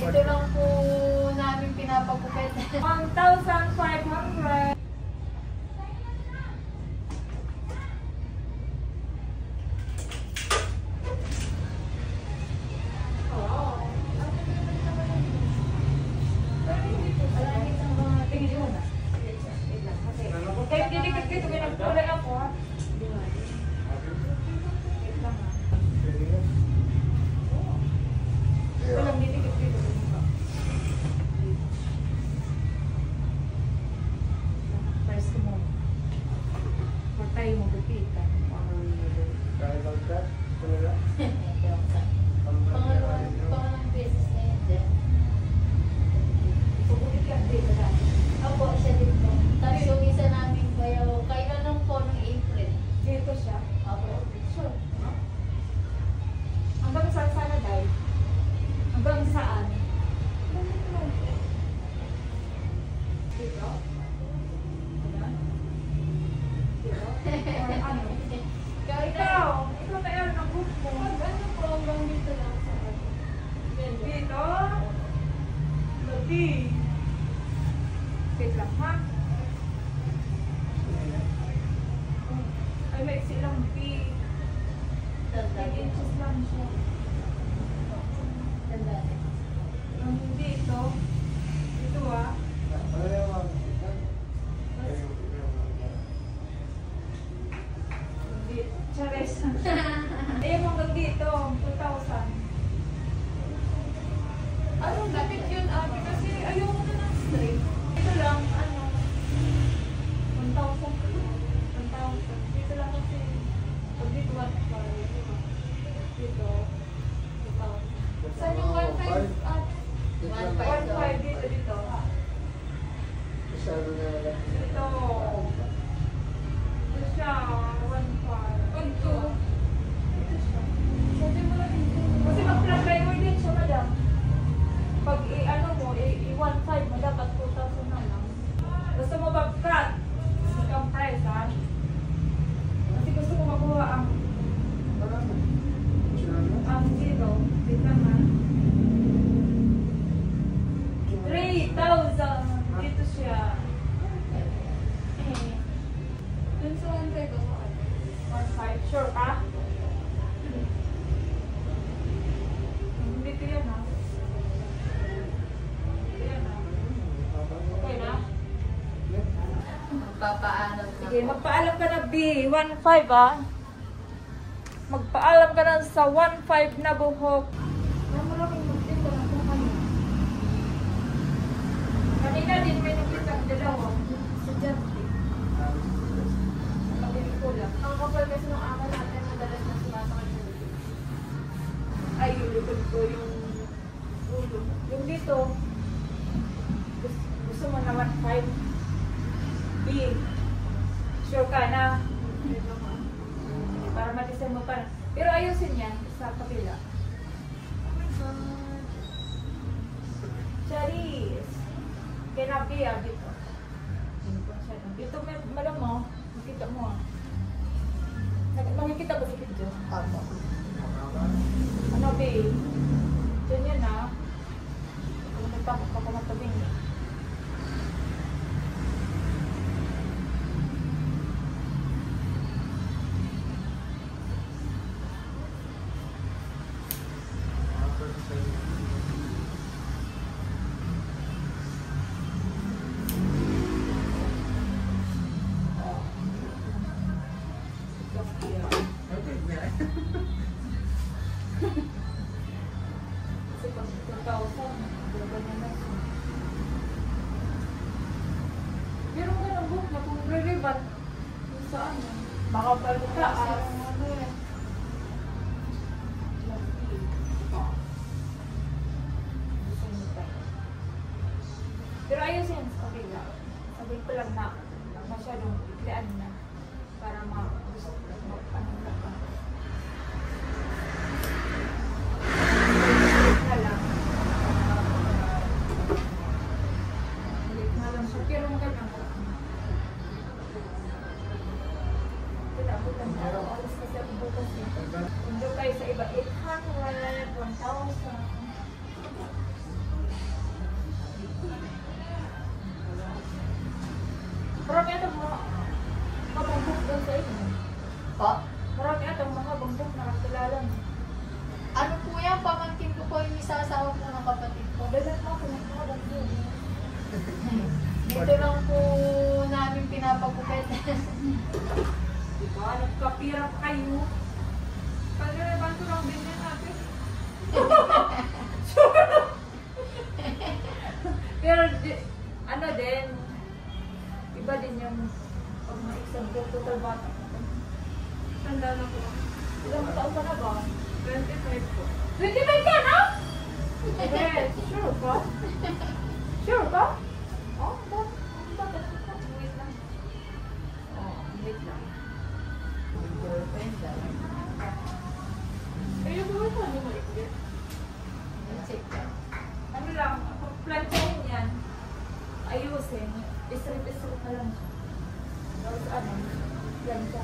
Dito lang po namin pinapagupit. 1,500. Kahit didikit dito, pinagkulay ako ha. Walang didikit dito. First mo. Patay mo, gupitan. Pangalawang beses na yun din. Pagupit ka dito dati. Opo, siya din po. Tapos yung isa namin bayaw, kailan lang po ng April. Dito siya. Opo. Sure. Hanggang saan sana dahil? Hanggang saan? Dito? Ayan? Dito? Or ano? Ikaw! Ikaw tayo ng book mo. Ano po hanggang dito lang sa Dito? Lagi. Wait lang, ha? Ay, may silang P. 10 inches lang siya. Ang dito, ito ah. Chares. Ayun hanggang dito, 2,000. Anong damit yun ate? Kasi ayoko na ng straight. Ito lang, ano, 1,000. 1,000. Dito lang kasi, pag dito 1,500. Dito, 2,000. Saan yung 1.5 ate? 1,500 dito, dito. Dito. Ito siya, 1,500. 1,200. Dito siya. Sabi mo lang dito. Kasi mag-fly din siya, madam. Pag i-ano mo, i-1,500 mo, dapat 2,000 na lang. Gusto mo ba-cut? Gusto kang price, ha? Kasi gusto ko makuha ang dito. Dito na. 3,000. Dito siya. Dun sa 1.5 ako ate. 1,500. Sure ka? Dito yan, ha? Dito yan, ha? Okay na? Magpapaalam na Sige, po. magpaalam ka na B. 1,500 ah. Magpaalam ka na sa 1,500 na buhok. Ang maraming magtinda na po kayo. Kanina din may nakita ang dalawa. Sa Jeffrey. Pagkili ko lang. Ang kapal kasi nung ama natin, madalas na sumasakal sa likod. Ay, yung likod ko, yung ulo. Yung dito, gusto mo na 1,500. B. Sure ka na? Para matisan mo pa. Pero ayusin yan sa kapila. Oh my God. Charis. Kinabia dito. Dito may malam mo. Makita mo ah. Makikita ba sa video? Apo. Ano B? Diyan yan ah. Pagkamatabing niya. Kasi pag 2,000, ganyan na siya. Meron ka ng book na kung relevant saan yan. Baka palutaas. Ano yan? Pero ayos yan. Okay lang. Sabihin ko lang na masyadong iklian na para ma-gusto ano na ka. Pero magandang ko. Pinabutan na ako. Alas kasi ako bukas eh. Kung doon kayo sa iba, 800, 1,000. Marami atang mga bumbok doon sa inyo. Po? Marami atang mga bumbok na kakilala mo. Ano po yan? Pamangkin ko po yung isasawa po ng kapatid ko. Dagat mo, kung mga bumbok. Dito lang po namin pinapagupit. Diba? Nagkapira pa kayo. Pag-reban ko lang din natin. Pero, ano din, iba din yung pag ma-exam ko, total bata ko. Tanda na ko. Ilang taon ka na ba? 25 po. 25 ka na? Yes, sure ka? Sure ka? Oh, bakit? Wait lang. Oh, wait lang. Girlfriend daw. Eh, yung buhay ko, ano mo ikit? Check ka. Ano lang, planchain yan. Ayusin. Isrit-isrit na lang siya. Tapos ano, plancha.